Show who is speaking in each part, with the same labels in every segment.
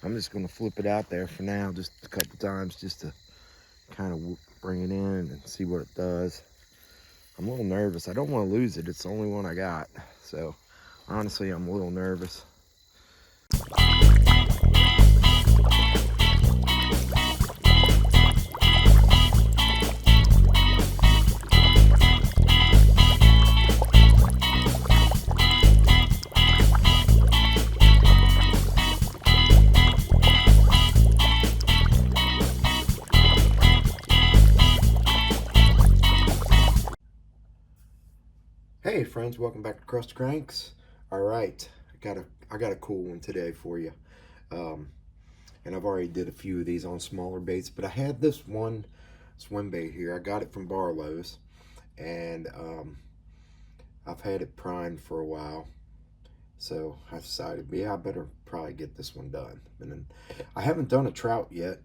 Speaker 1: I'm just going to flip it out there for now, just a couple times, just to kind of bring it in and see what it does. I'm a little nervous. I don't want to lose it. It's the only one I got. So honestly, I'm a little nervous. Hey friends, welcome back to Crusty Cranks. All right, I got a cool one today for you. And I've already did a few of these on smaller baits, but I had this one swim bait here. I got it from Barlows, and I've had it primed for a while. So I decided, yeah, I better probably get this one done. And then I haven't done a trout yet,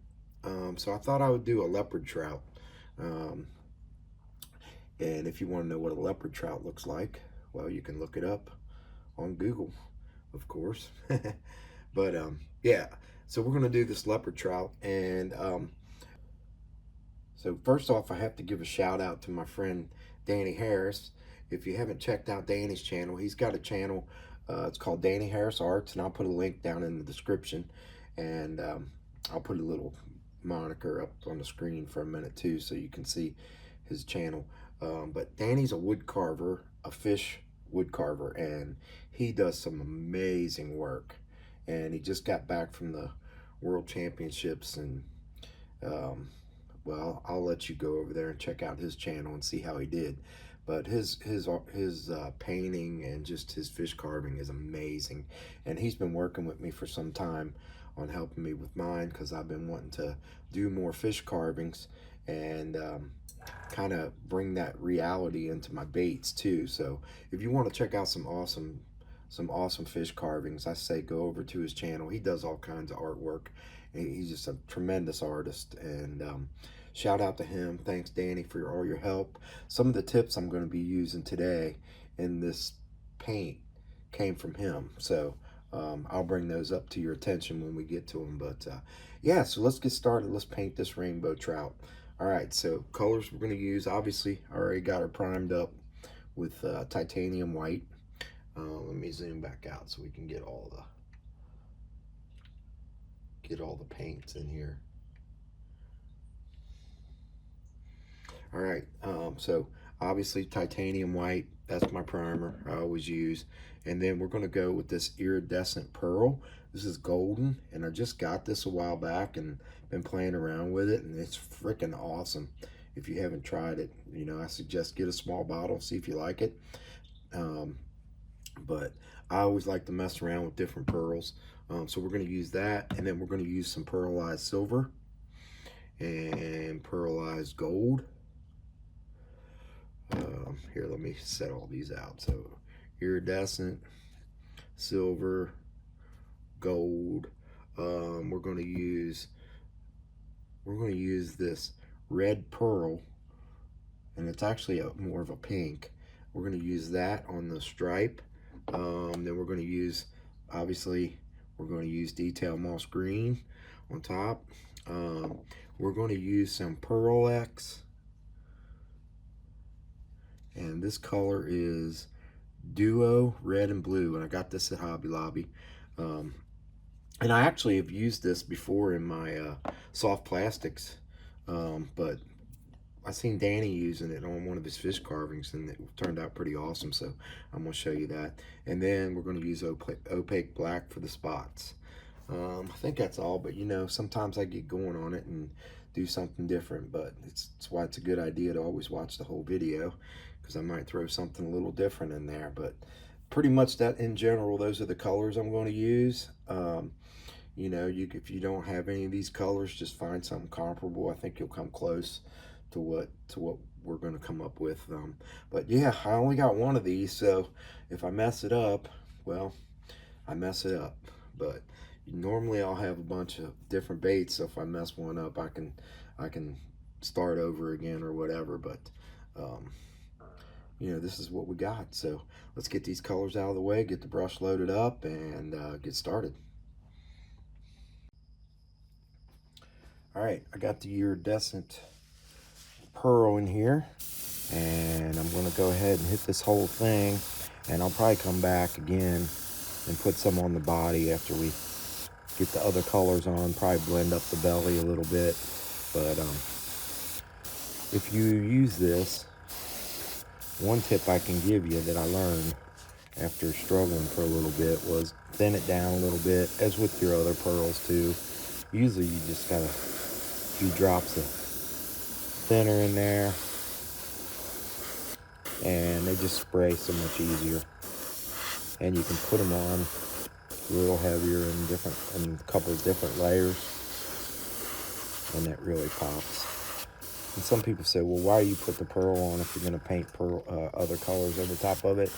Speaker 1: so I thought I would do a leopard trout. And if you want to know what a leopard trout looks like, well, you can look it up on Google, of course. But yeah, so we're going to do this leopard trout. And so first off, I have to give a shout out to my friend Danny Harris. If you haven't checked out Danny's channel, he's got a channel. It's called Danny Harris Arts, and I'll put a link down in the description. And I'll put a little moniker up on the screen for a minute too, so you can see his channel. But Danny's a wood carver, a fish wood carver, and he does some amazing work. And he just got back from the World Championships, and well, I'll let you go over there and check out his channel and see how he did. But his painting and just his fish carving is amazing, and he's been working with me for some time on helping me with mine, because I've been wanting to do more fish carvings and kind of bring that reality into my baits too. So if you want to check out some awesome fish carvings, I say go over to his channel. He does all kinds of artwork, and he's just a tremendous artist. And shout out to him. Thanks, Danny, for all your help. Some of the tips I'm going to be using today in this paint came from him, so I'll bring those up to your attention when we get to them. But yeah, so let's get started. Let's paint this rainbow trout. All right, so colors we're going to use, obviously I already got her primed up with titanium white. Let me zoom back out so we can get all the paints in here. All right, so obviously titanium white, that's my primer I always use. And then we're going to go with this iridescent pearl. This is golden, and I just got this a while back and been playing around with it, and it's freaking awesome. If you haven't tried it, you know, I suggest get a small bottle, see if you like it. But I always like to mess around with different pearls. So we're going to use that, and then we're going to use some pearlized silver and pearlized gold. Here, let me set all these out. So iridescent, silver, gold. We're going to use this red pearl, and it's actually more of a pink. We're going to use that on the stripe. Then we're going to use, obviously, we're going to use detail moss green on top. We're going to use some Pearl-Ex, and this color is Duo Red and Blue, and I got this at Hobby Lobby. And I actually have used this before in my soft plastics, but I seen Danny using it on one of his fish carvings, and it turned out pretty awesome, so I'm going to show you that. And then we're going to use Opaque Black for the spots. I think that's all, but you know, sometimes I get going on it and do something different, but it's why it's a good idea to always watch the whole video, because I might throw something a little different in there. But pretty much that in general, those are the colors I'm going to use. You know, if you don't have any of these colors, just find something comparable. I think you'll come close to what we're going to come up with. But yeah, I only got one of these, so if I mess it up, well, I mess it up. But normally I'll have a bunch of different baits, so if I mess one up, I can start over again or whatever. But you know, this is what we got. So let's get these colors out of the way, get the brush loaded up, and get started. All right, I got the iridescent pearl in here, and I'm gonna go ahead and hit this whole thing, and I'll probably come back again and put some on the body after we get the other colors on, probably blend up the belly a little bit. But if you use this, one tip I can give you that I learned after struggling for a little bit was thin it down a little bit, as with your other pearls too. Usually you just got a few drops of thinner in there, and they just spray so much easier. And you can put them on a little heavier in a couple of different layers, and that really pops. And some people say, well, why do you put the pearl on if you're going to paint other colors over top of it?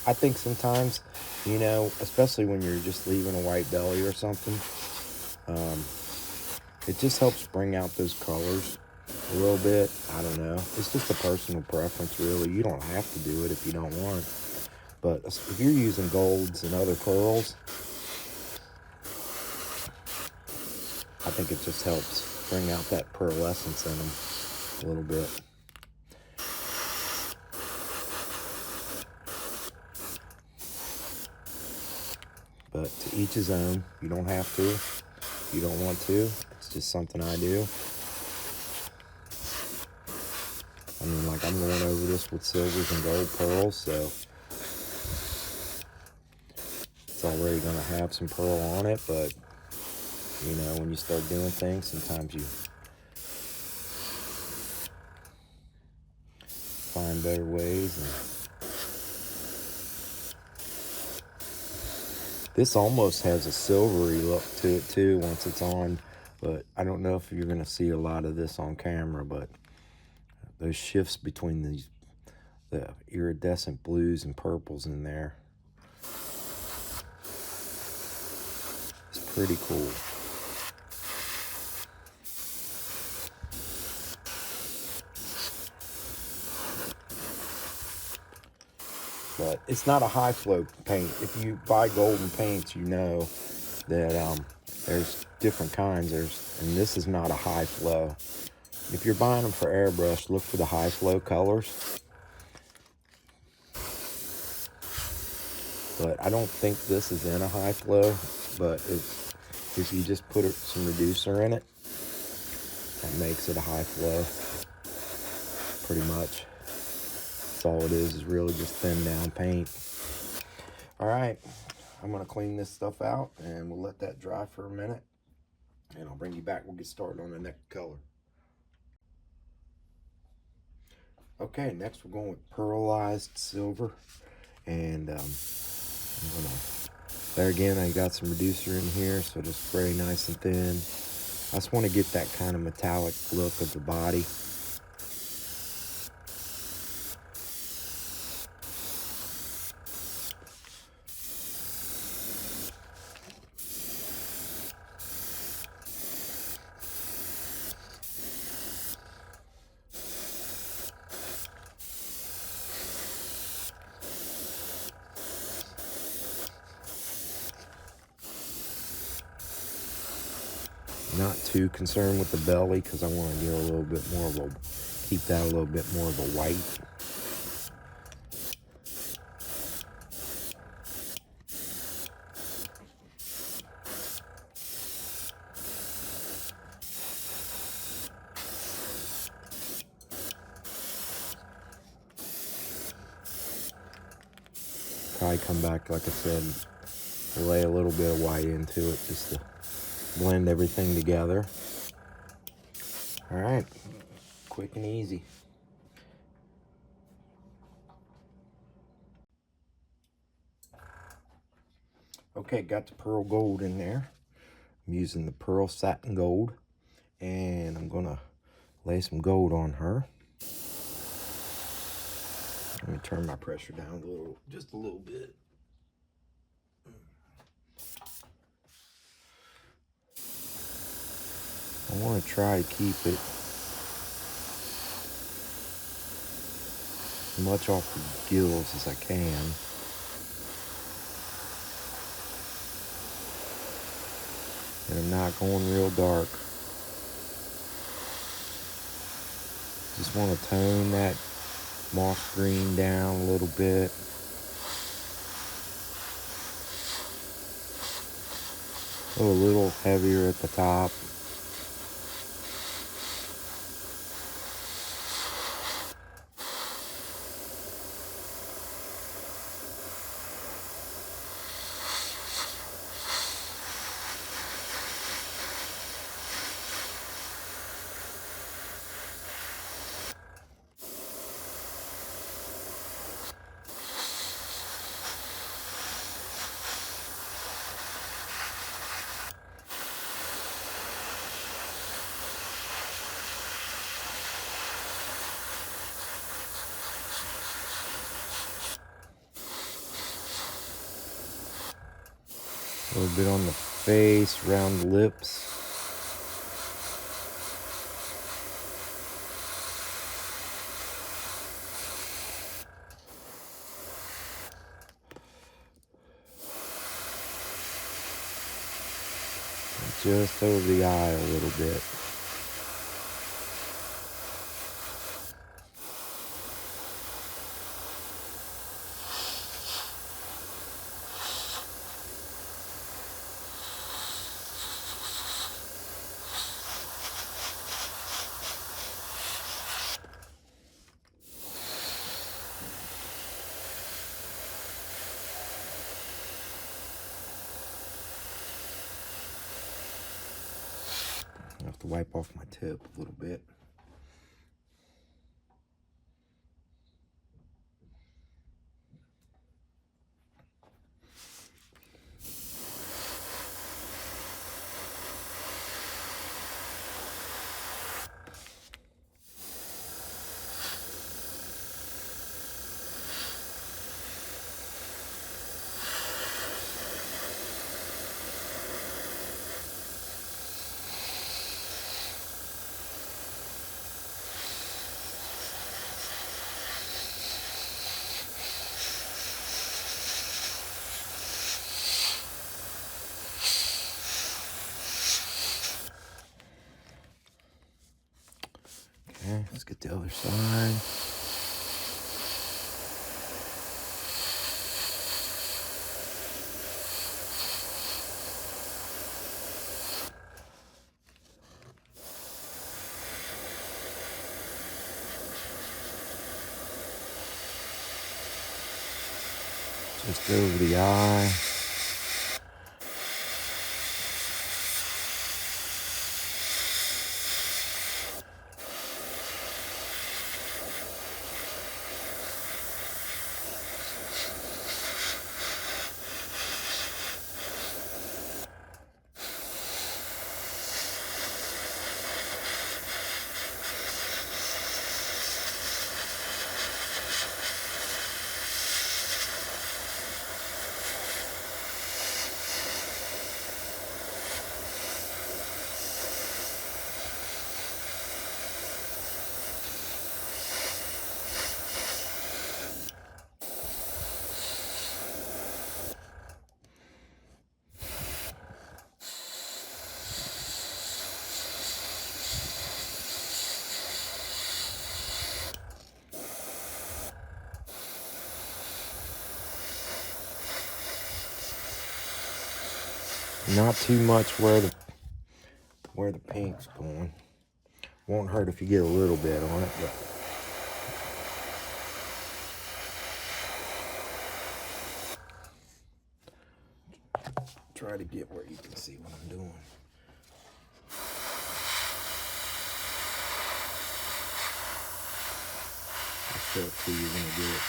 Speaker 1: I think sometimes, you know, especially when you're just leaving a white belly or something, it just helps bring out those colors a little bit. I don't know. It's just a personal preference, really. You don't have to do it if you don't want. But if you're using golds and other pearls, I think it just helps bring out that pearlescence in them a little bit. But to each his own. You don't have to. You don't want to. It's just something I do. I mean, like, I'm going over this with silvers and gold pearls, so it's already going to have some pearl on it. But, you know, when you start doing things, sometimes you find better ways. And this almost has a silvery look to it too once it's on, but I don't know if you're going to see a lot of this on camera. But those shifts between the iridescent blues and purples in there, it's pretty cool. But it's not a high flow paint. If you buy golden paints, you know that there's different kinds. And this is not a high flow. If you're buying them for airbrush, look for the high flow colors. But I don't think this is in a high flow. But if you just put some reducer in it, that makes it a high flow, pretty much. All it is really just thin down paint. All right, I'm gonna clean this stuff out and we'll let that dry for a minute, and I'll bring you back. We'll get started on the next color. Okay, next we're going with pearlized silver, and I'm gonna, there again, I got some reducer in here, so just spray nice and thin. I just want to get that kind of metallic look of the body. Not too concerned with the belly because I want to get a little bit more of a, keep that a little bit more of a white. Probably come back, like I said, lay a little bit of white into it just to blend everything together. All right, quick and easy. Okay, got the pearl gold in there. I'm using the pearl satin gold, and I'm gonna lay some gold on her. Let me turn my pressure down a little, just a little bit. I want to try to keep it as much off the gills as I can. And I'm not going real dark. Just want to tone that moss green down a little bit. Go a little heavier at the top. A little bit on the face, around the lips. Just over the eye a little bit. I have to wipe off my tip a little bit. Okay, let's get the other side. Just over the eye. Not too much where the pink's going. Won't hurt if you get a little bit on it, but try to get where you can see what I'm doing. I'll show it to you when I get it.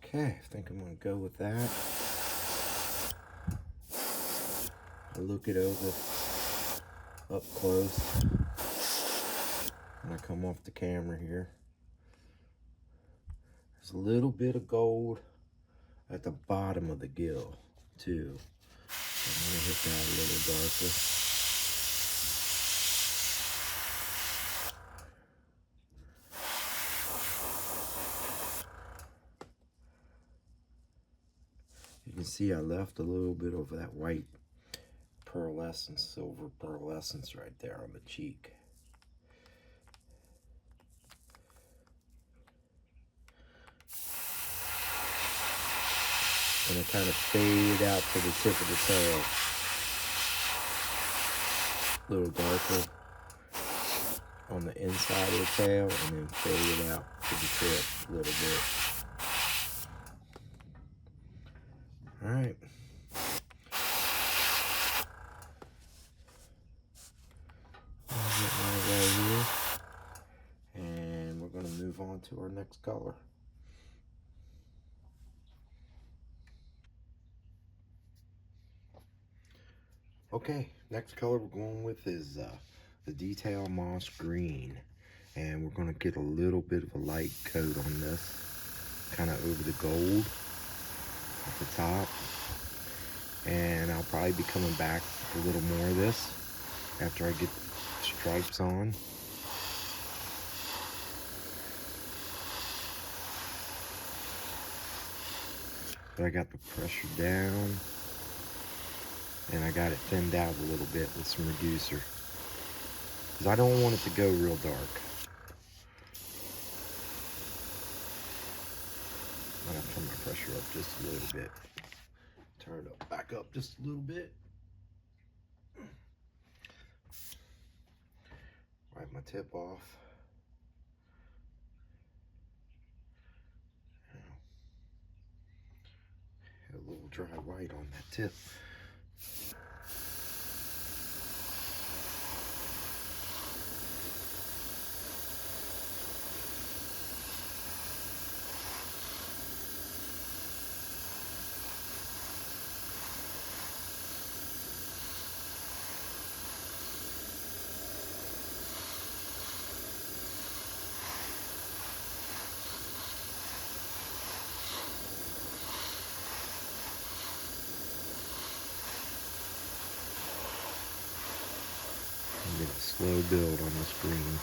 Speaker 1: Okay, I think I'm going to go with that. I look it over up close. When I come off the camera here, there's a little bit of gold at the bottom of the gill too. I'm gonna hit that a little darker. You can see I left a little bit of that white pearlescence, silver pearlescence right there on the cheek. And it kind of faded out to the tip of the tail. A little darker on the inside of the tail, and then faded out to the tip a little bit. All right. I'll get my way here, and we're going to move on to our next color. Okay, next color we're going with is the Detail Moss Green, and we're going to get a little bit of a light coat on this, kind of over the gold at the top. And I'll probably be coming back with a little more of this after I get stripes on. But I got the pressure down, and I got it thinned out a little bit with some reducer, because I don't want it to go real dark. I'm gonna turn my pressure up just a little bit. Turn it up, back up just a little bit. Wipe my tip off. Had a little dry white on that tip. Get a slow build on this green.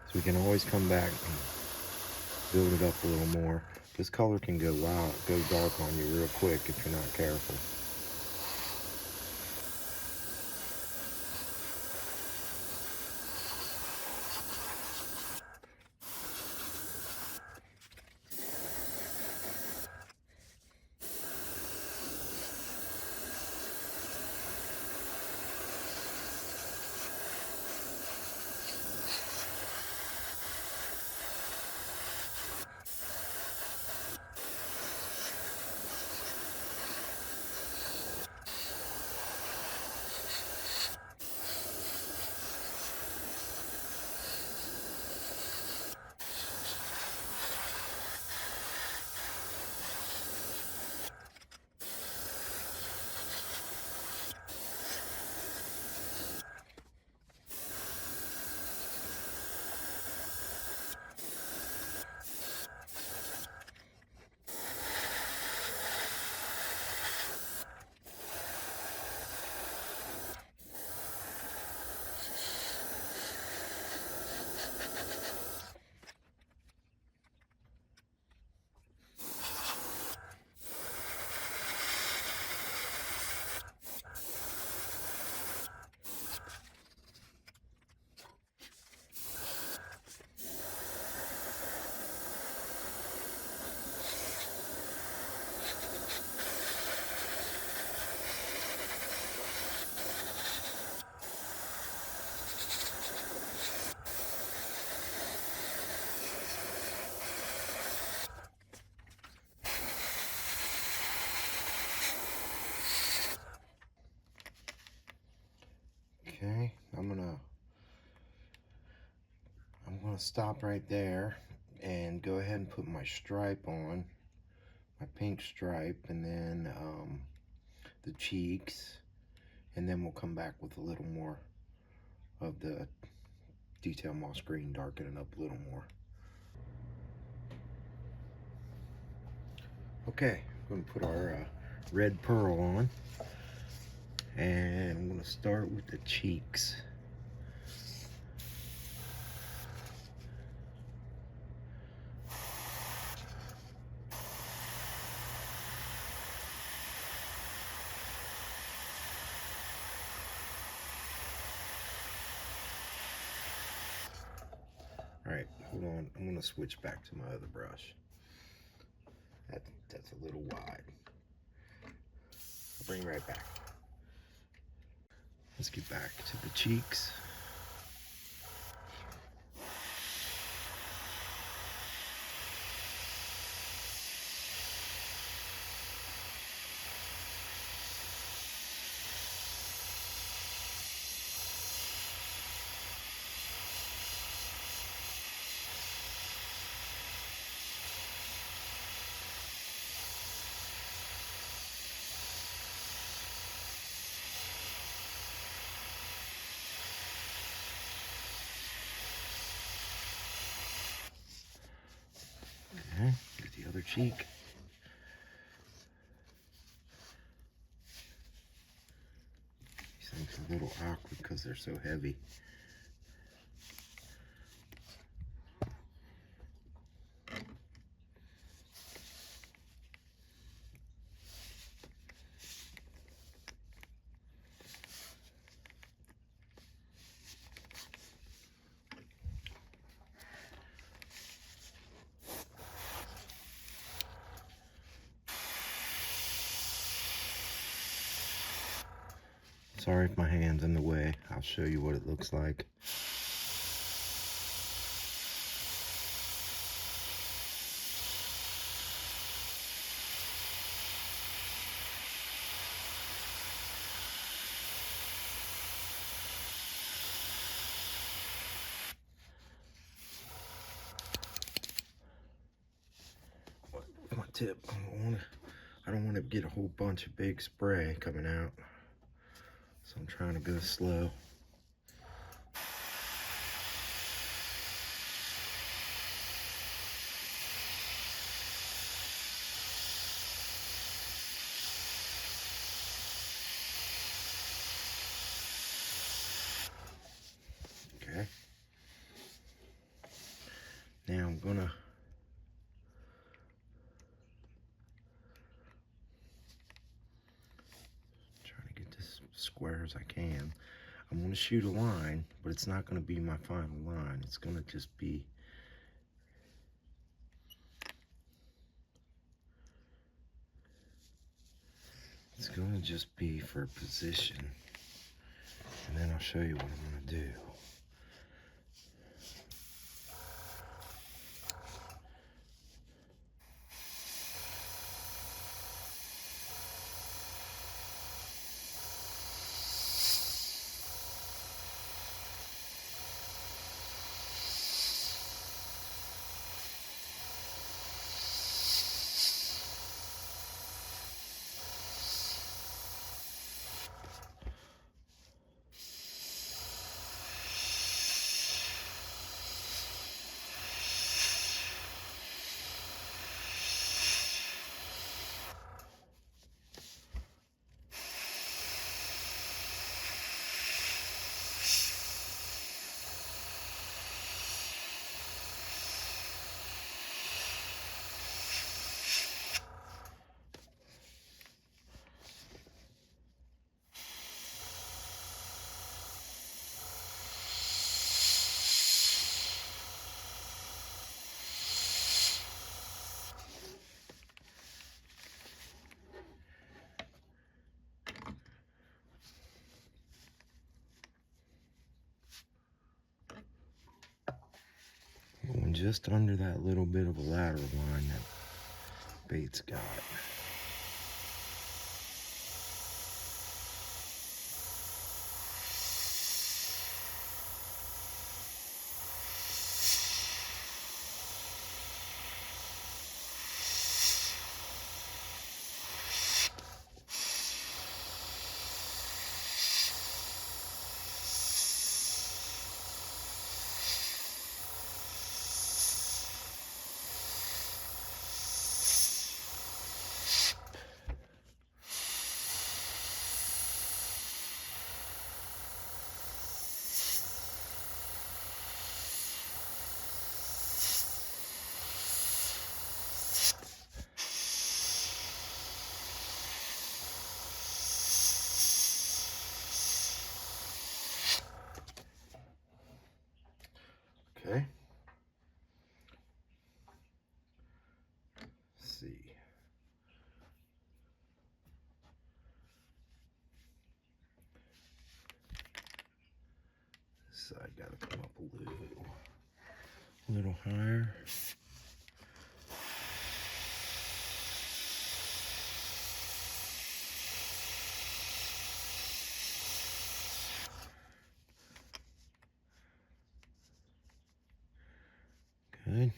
Speaker 1: So we can always come back and build it up a little more. This color can go wild, go dark on you real quick if you're not careful. gonna stop right there and go ahead and put my stripe on, my pink stripe, and then the cheeks, and then we'll come back with a little more of the detail moss green, darken it up a little more. Okay, I'm gonna put our red pearl on, and I'm gonna start with the cheeks. All right, hold on. I'm gonna switch back to my other brush. That's a little wide. I'll bring it right back. Let's get back to the cheeks. Okay, get the other cheek. These things are a little awkward because they're so heavy. Sorry if my hand's in the way. I'll show you what it looks like. My tip, I don't want to get a whole bunch of big spray coming out. So I'm trying to go slow. Okay. Now I'm gonna try to get this square as I can. I'm gonna shoot a line, but it's not gonna be my final line. It's gonna just be for position. And then I'll show you what I'm gonna do. Going just under that little bit of a lateral line that bait's got. Okay. Let's see. This side gotta come up a little higher. Good.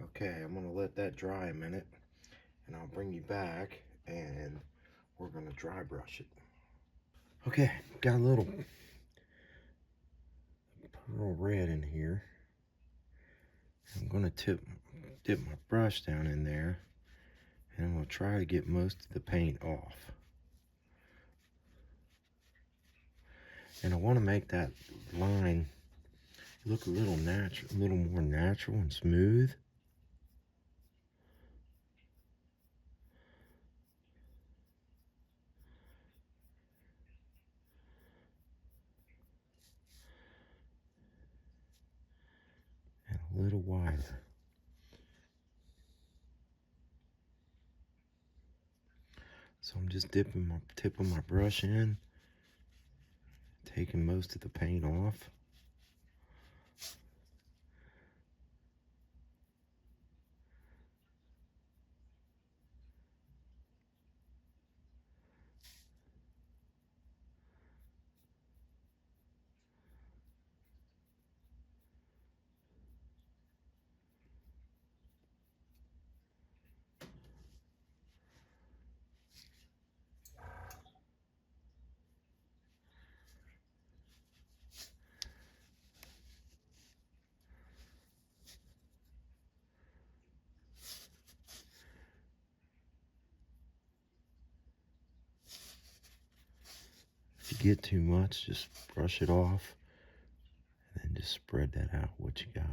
Speaker 1: Okay, I'm gonna let that dry a minute, and I'll bring you back, and we're gonna dry brush it. Okay, got a little pearl red in here. I'm gonna dip my brush down in there, and I'm gonna try to get most of the paint off. And I want to make that line look a little natural, a little more natural and smooth. And a little wider. So I'm just dipping my tip of my brush in, taking most of the paint off. If you get too much, just brush it off, and then just spread that out what you got.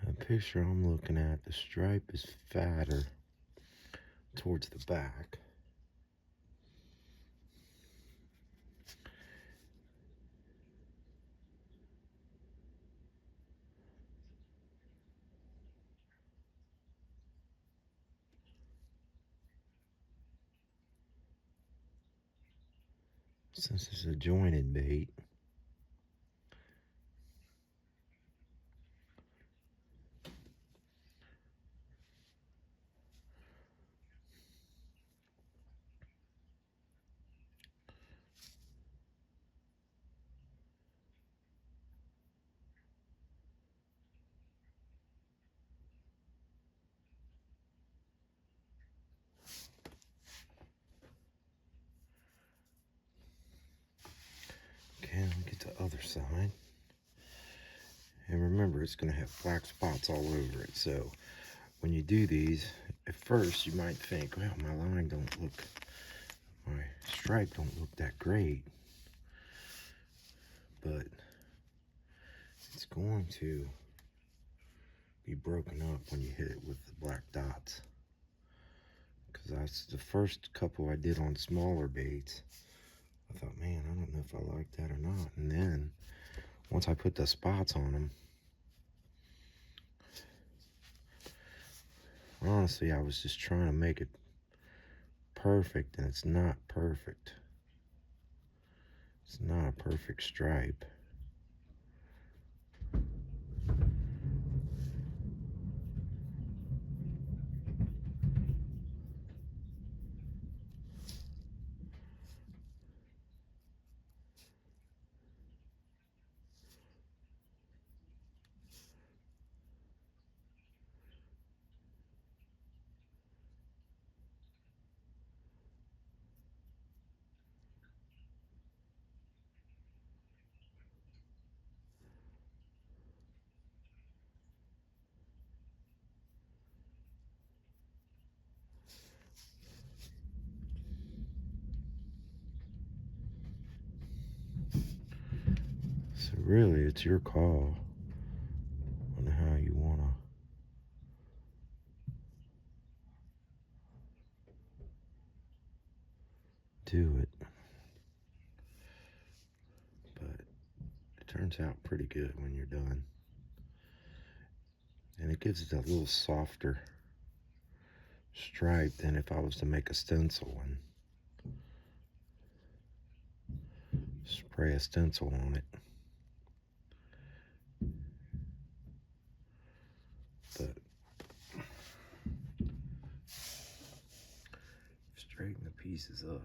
Speaker 1: The picture I'm looking at, the stripe is fatter towards the back. Since it's a jointed bait, okay, I'll get the other side. And remember, it's going to have black spots all over it. So when you do these, at first you might think, well, my line don't look, my stripe don't look that great. But it's going to be broken up when you hit it with the black dots. Because that's the first couple I did on smaller baits. I thought, man, I don't know if I like that or not. And then once I put the spots on them, honestly, I was just trying to make it perfect, and it's not perfect. It's not a perfect stripe. really, it's your call on how you want to do it. But it turns out pretty good when you're done. And it gives it a little softer stripe than if I was to make a stencil and spray a stencil on it. But straighten the pieces up.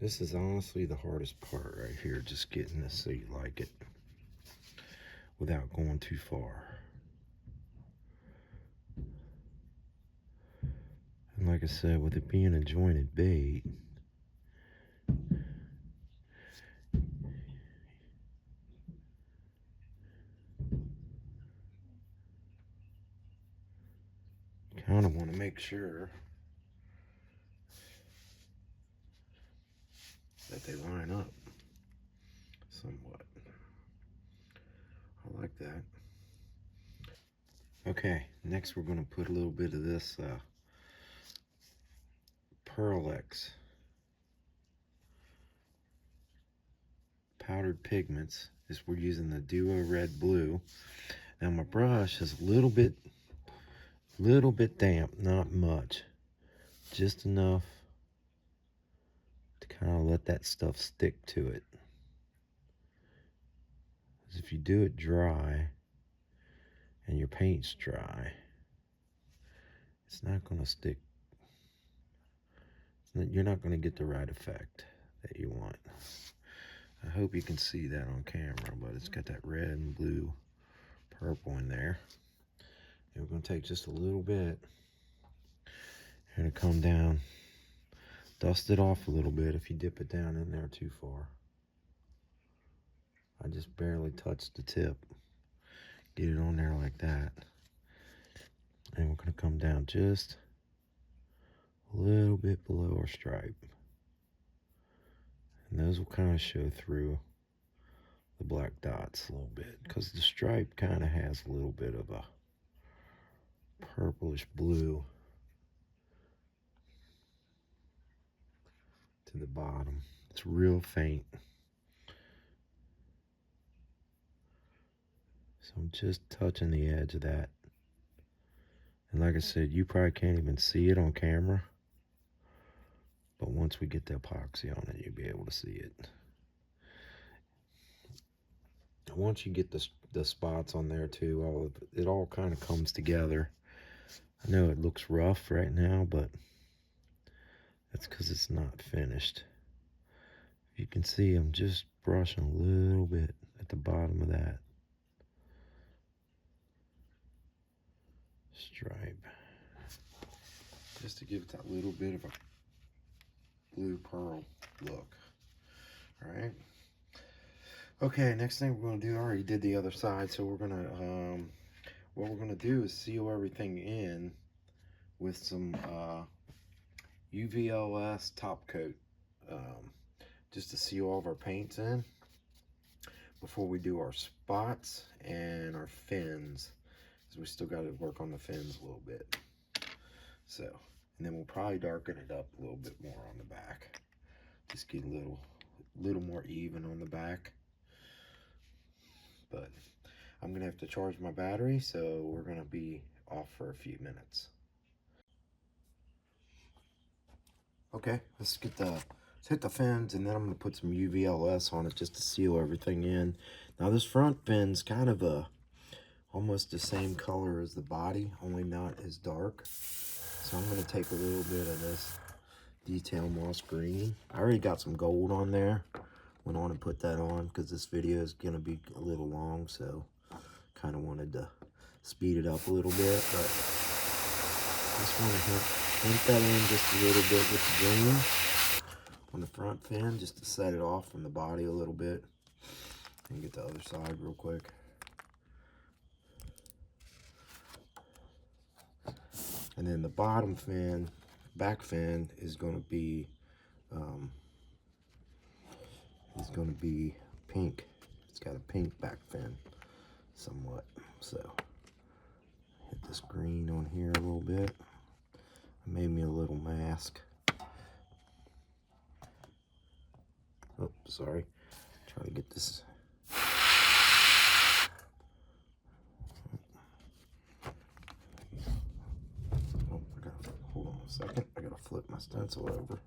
Speaker 1: This is honestly the hardest part right here, just getting this so you like it without going too far. And like I said, with it being a jointed bait, you kind of want to make sure that they line up somewhat. I like that. Okay, next we're going to put a little bit of this Pearlex powdered pigments. We're using the Duo Red Blue. Now my brush is a little bit damp, not much, just enough to kind of let that stuff stick to it. Because if you do it dry and your paint's dry, it's not going to stick. You're not going to get the right effect that you want. I hope you can see that on camera, but it's got that red and blue purple in there. And we're going to take just a little bit and it come down, dust it off a little bit if you dip it down in there too far. I just barely touched the tip. Get it on there like that. And we're going to come down just a little bit below our stripe. And those will kind of show through the black dots a little bit, because the stripe kind of has a little bit of a purplish blue to the bottom. It's real faint. So I'm just touching the edge of that. And like I said, you probably can't even see it on camera, but once we get the epoxy on it, you'll be able to see it. And once you get the spots on there too, it all kind of comes together. I know it looks rough right now, but that's because it's not finished. You can see I'm just brushing a little bit at the bottom of that stripe, just to give it that little bit of a blue pearl look. All right. Okay, next thing we're going to do, I already did the other side, so we're going to, what we're going to do is seal everything in with some UVLS top coat, just to seal all of our paints in before we do our spots and our fins, because we still got to work on the fins a little bit. So, and then we'll probably darken it up a little bit more on the back, just get a little more even on the back. But I'm gonna have to charge my battery, so we're gonna be off for a few minutes. Okay, let's hit the fins, and then I'm gonna put some UVLS on it just to seal everything in. Now this front fin's kind of almost the same color as the body, only not as dark. So I'm gonna take a little bit of this detail moss green. I already got some gold on there. Went on and put that on because this video is gonna be a little long, so kind of wanted to speed it up a little bit, but just want to hint that in just a little bit with the green on the front fin, just to set it off from the body a little bit. And get the other side real quick. And then the bottom fin, back fin is going to be pink. It's got a pink back fin somewhat. So hit this green on here a little bit. I made me a little mask. Oh, sorry. Try to get this. Oh, hold on a second. I gotta flip my stencil over.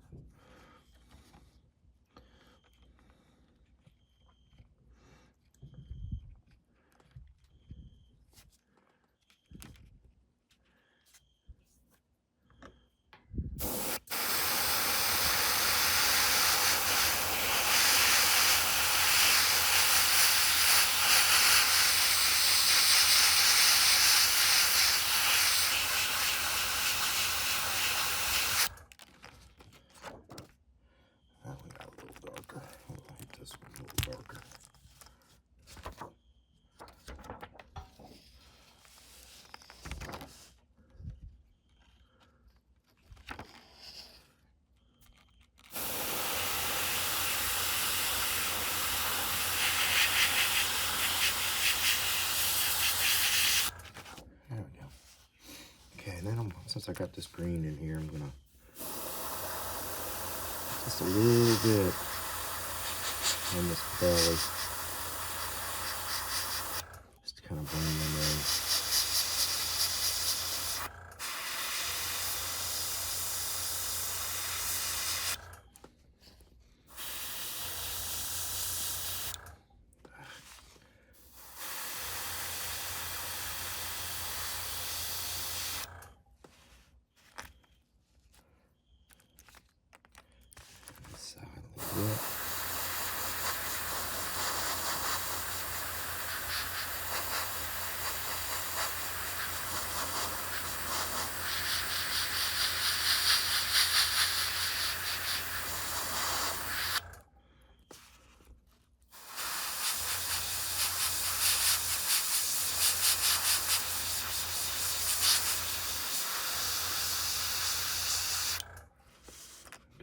Speaker 1: Then since I got this green in here, I'm gonna just a little bit on this belly, just to kind of bring them in.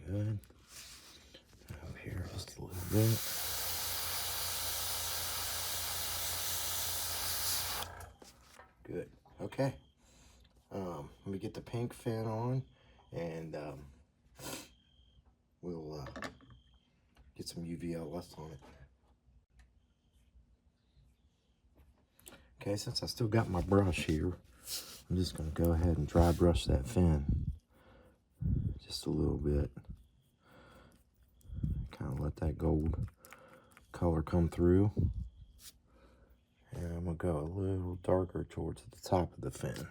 Speaker 1: Good. Up here just a little bit. Good. Okay. Let me get the pink fin on, and we'll get some UVLS on it. Okay, since I still got my brush here, I'm just going to go ahead and dry brush that fin just a little bit. Kind of let that gold color come through. And I'm going to go a little darker towards the top of the fin.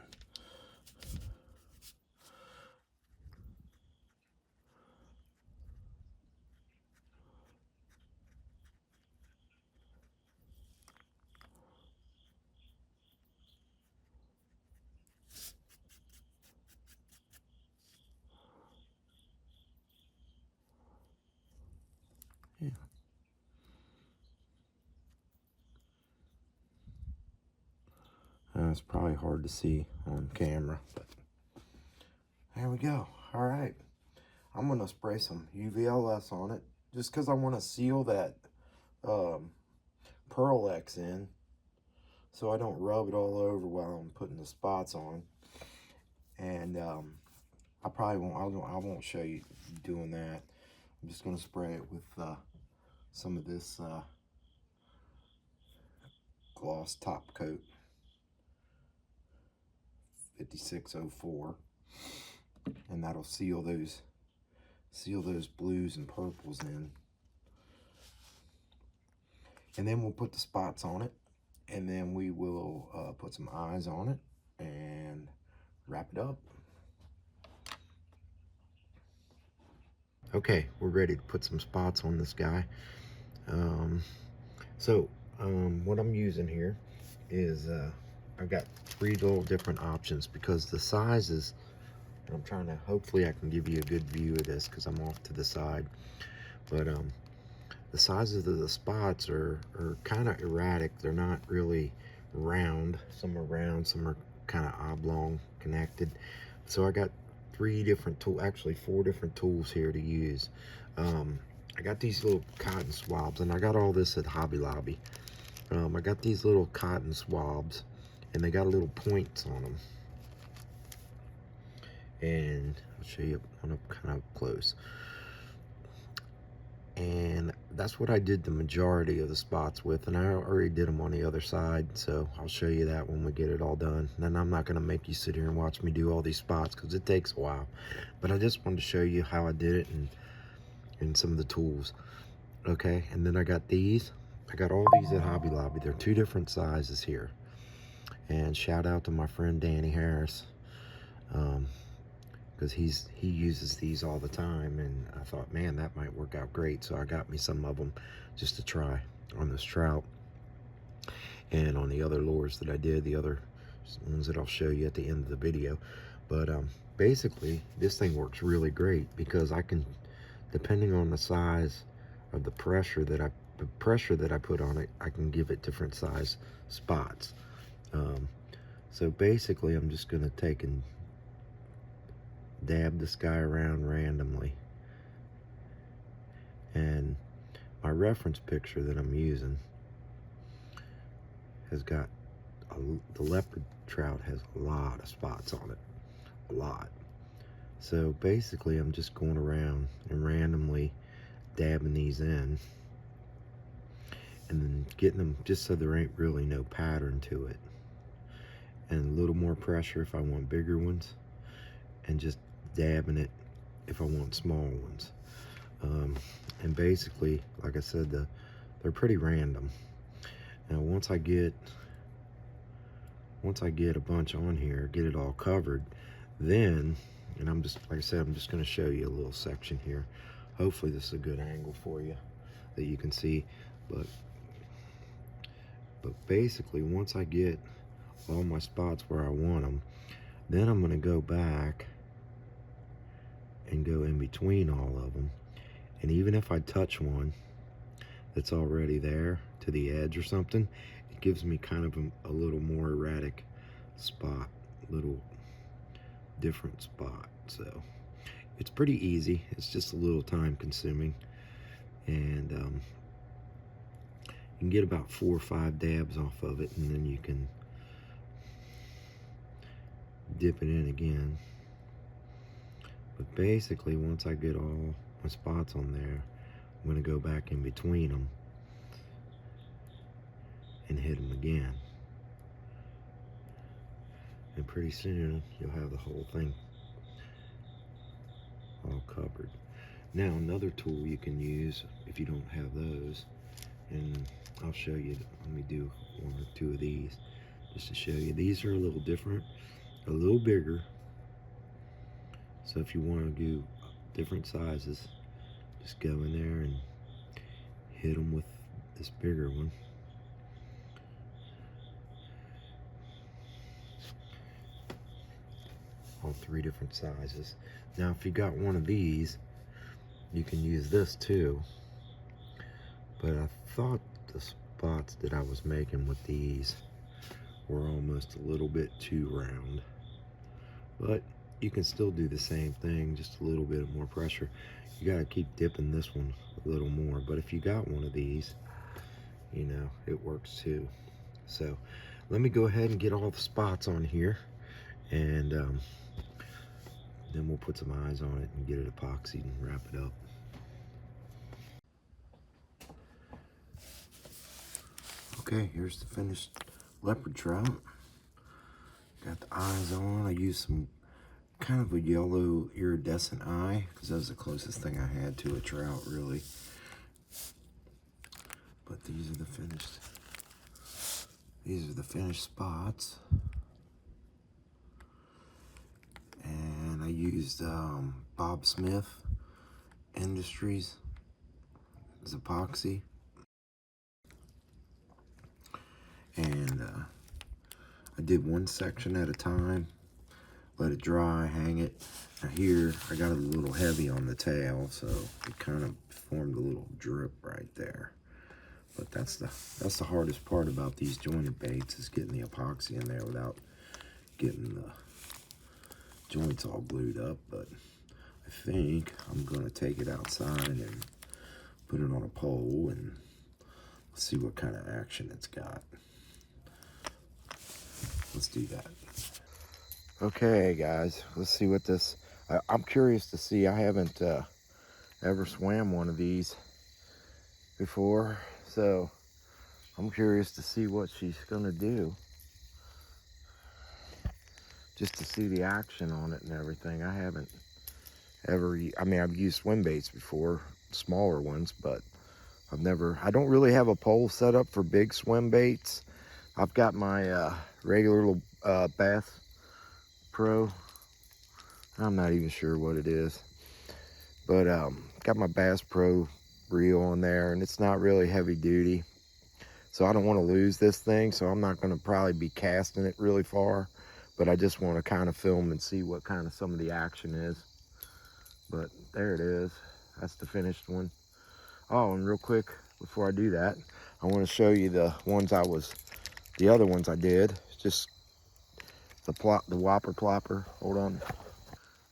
Speaker 1: Yeah. It's probably hard to see on camera, but there we go. All right. I'm going to spray some UVLS on it just because I want to seal that Pearl-Ex in so I don't rub it all over while I'm putting the spots on. And I probably won't show you doing that. I'm just going to spray it with some of this gloss top coat 5604, and that'll seal those blues and purples in. And then we'll put the spots on it, and then we will put some eyes on it and wrap it up. Okay, we're ready to put some spots on this guy. What I'm using here is I've got 3 little different options because the sizes, I'm trying to, hopefully I can give you a good view of this because I'm off to the side, but the sizes of the spots are kind of erratic. They're not really round. Some are round, some are kind of oblong connected. So I got 3 different tools, actually 4 different tools here to use. I got these little cotton swabs, and I got all this at Hobby Lobby. I got these little cotton swabs, and they got little points on them. And I'll show you one up kind of close. And that's what I did the majority of the spots with, and I already did them on the other side, so I'll show you that when we get it all done. And I'm not going to make you sit here and watch me do all these spots because it takes a while, but I just wanted to show you how I did it and some of the tools. Okay, and then I got these. I got all these at Hobby Lobby. They're 2 different sizes here, and shout out to my friend Danny Harris, because he uses these all the time, and I thought, man, that might work out great. So I got me some of them just to try on this trout and on the other lures that I did, the other ones that I'll show you at the end of the video. But basically this thing works really great because I can, depending on the size of the pressure that I put on it, I can give it different size spots. So basically I'm just going to take and dab this guy around randomly, and my reference picture that I'm using has got the leopard trout has a lot of spots on it, a lot. So basically I'm just going around and randomly dabbing these in, and then getting them just so there ain't really no pattern to it, and a little more pressure if I want bigger ones, and just dabbing it if I want small ones. And basically, like I said, they're pretty random. Now once I get a bunch on here, get it all covered, then, and I'm just, like I said, I'm just going to show you a little section here. Hopefully this is a good angle for you that you can see, but basically once I get all my spots where I want them, then I'm going to go back and go in between all of them. And even if I touch one that's already there to the edge or something, it gives me kind of a little more erratic spot, little different spot. So it's pretty easy. It's just a little time consuming, and you can get about 4 or 5 dabs off of it, and then you can dip it in again. But basically once I get all my spots on there, I'm going to go back in between them and hit them again, and pretty soon you'll have the whole thing all covered. Now another tool you can use if you don't have those, and I'll show you, let me do 1 or 2 of these just to show you. These are a little different, a little bigger, so if you want to do different sizes, just go in there and hit them with this bigger one. All 3 different sizes. Now if you got one of these, you can use this too, but I thought the spots that I was making with these were almost a little bit too round, but you can still do the same thing, just a little bit more pressure. You got to keep dipping this one a little more, but if you got one of these, you know, it works too. So let me go ahead and get all the spots on here, and then we'll put some eyes on it and get it epoxied and wrap it up. Okay, here's the finished leopard trout. Got the eyes on. I used some kind of a yellow iridescent eye because that was the closest thing I had to a trout, really. But these are the finished spots. And I used Bob Smith Industries as epoxy, and I did one section at a time, let it dry, hang it. Now here I got it a little heavy on the tail, so it kind of formed a little drip right there. But that's the hardest part about these jointed baits, is getting the epoxy in there without getting joint's all glued up, but I think I'm gonna take it outside and put it on a pole and see what kind of action it's got. Let's do that. Okay, guys, let's see what this, I'm curious to see. I haven't ever swam one of these before, so I'm curious to see what she's gonna do. Just to see the action on it and everything. I haven't ever, I mean, I've used swim baits before, smaller ones, but I don't really have a pole set up for big swim baits. I've got my regular little Bass Pro. I'm not even sure what it is, but got my Bass Pro reel on there, and it's not really heavy duty, so I don't want to lose this thing, so I'm not going to probably be casting it really far, but I just want to kind of film and see what kind of some of the action is. But there it is. That's the finished one. Oh, and real quick before I do that, I want to show you the other ones I did. Just the whopper plopper. Hold on.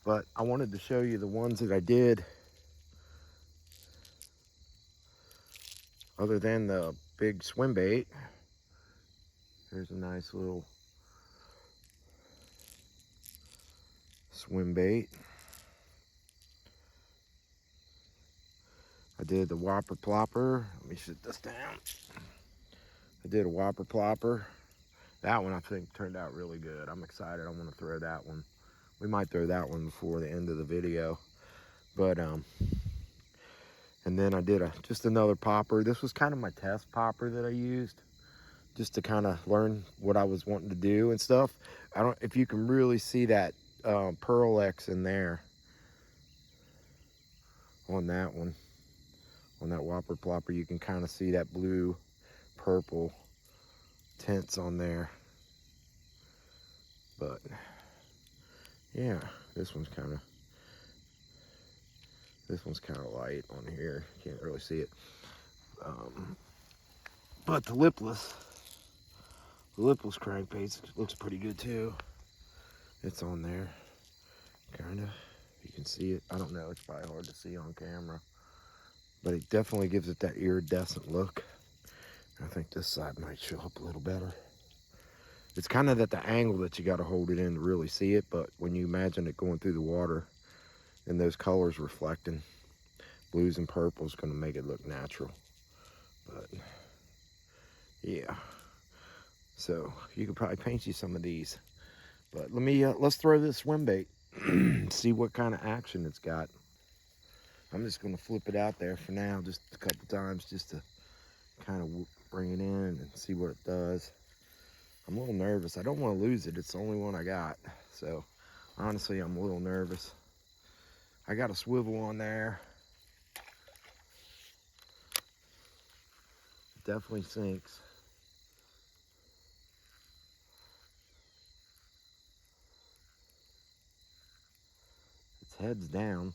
Speaker 1: But I wanted to show you the ones that I did other than the big swim bait. Here's a nice little swim bait. I did the whopper plopper. Let me sit this down. I did a whopper plopper. That one I think turned out really good. I'm excited. I want to throw that one. We might throw that one before the end of the video. But and then I did just another popper. This was kind of my test popper that I used, just to kind of learn what I was wanting to do and stuff. I don't, if you can really see that Pearl X in there on that one, on that whopper plopper, you can kind of see that blue purple tints on there. But yeah, this one's kind of light on here. Can't really see it. But the lipless crankbait looks pretty good too. It's on there, kind of. You can see it. I don't know, it's probably hard to see on camera, but it definitely gives it that iridescent look. I think this side might show up a little better. It's kind of at the angle that you got to hold it in to really see it, but when you imagine it going through the water and those colors reflecting, blues and purples, going to make it look natural. But yeah, so you could probably paint you some of these. But let's throw this swim bait, see what kind of action it's got. I'm just going to flip it out there for now, just a couple times, just to kind of bring it in and see what it does. I'm a little nervous. I don't want to lose it. It's the only one I got. So honestly, I'm a little nervous. I got a swivel on there. It definitely sinks. Its head's down.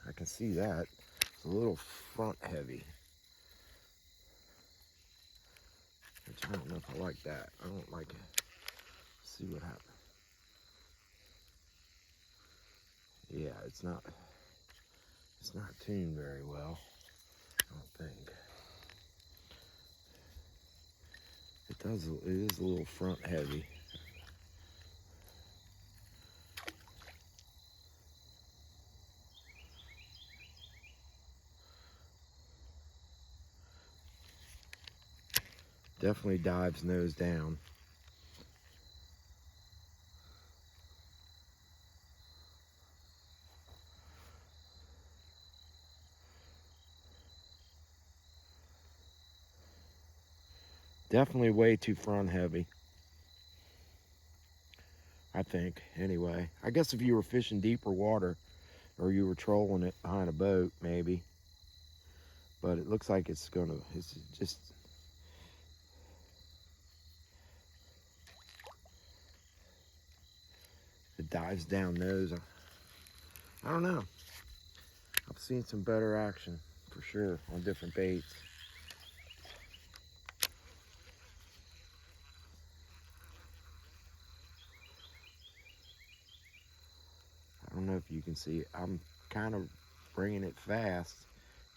Speaker 1: I can see that. It's a little front heavy, which I don't know if I like that. I don't like it. Let's see what happens. Yeah, it's not tuned very well, I don't think. It is a little front heavy. Definitely dives nose down. Definitely way too front heavy, I think, anyway. I guess if you were fishing deeper water or you were trolling it behind a boat, maybe. But it looks like it's just, it dives down nose. I don't know. I've seen some better action for sure on different baits. know if you can see it. I'm kind of bringing it fast.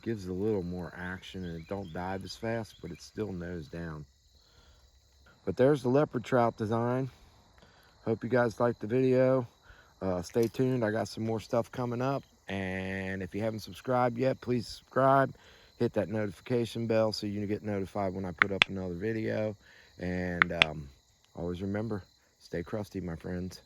Speaker 1: Gives a little more action and it don't dive as fast, but it's still nose down. But there's the leopard trout design. Hope you guys liked the video. Stay tuned. I got some more stuff coming up. And if you haven't subscribed yet, please subscribe. Hit that notification bell so you get notified when I put up another video. And always remember, stay crusty, my friends.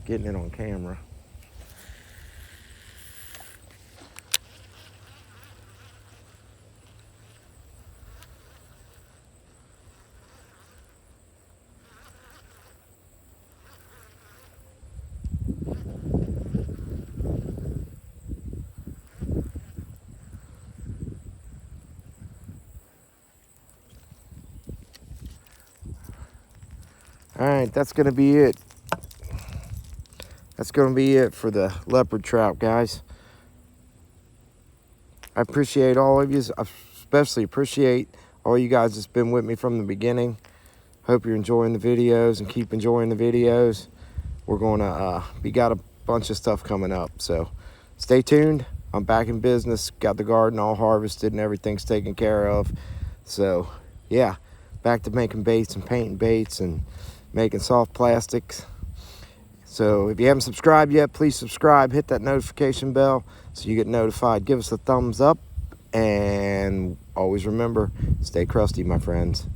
Speaker 1: Getting it on camera. All right, that's going to be it. That's going to be it for the leopard trout, guys. I appreciate all of you. I especially appreciate all you guys that's been with me from the beginning. Hope you're enjoying the videos and keep enjoying the videos. We're going to, we got a bunch of stuff coming up, so stay tuned. I'm back in business. Got the garden all harvested and everything's taken care of. So, yeah, back to making baits and painting baits and making soft plastics. So if you haven't subscribed yet, please subscribe, hit that notification bell so you get notified. Give us a thumbs up, and always remember, stay crusty, my friends.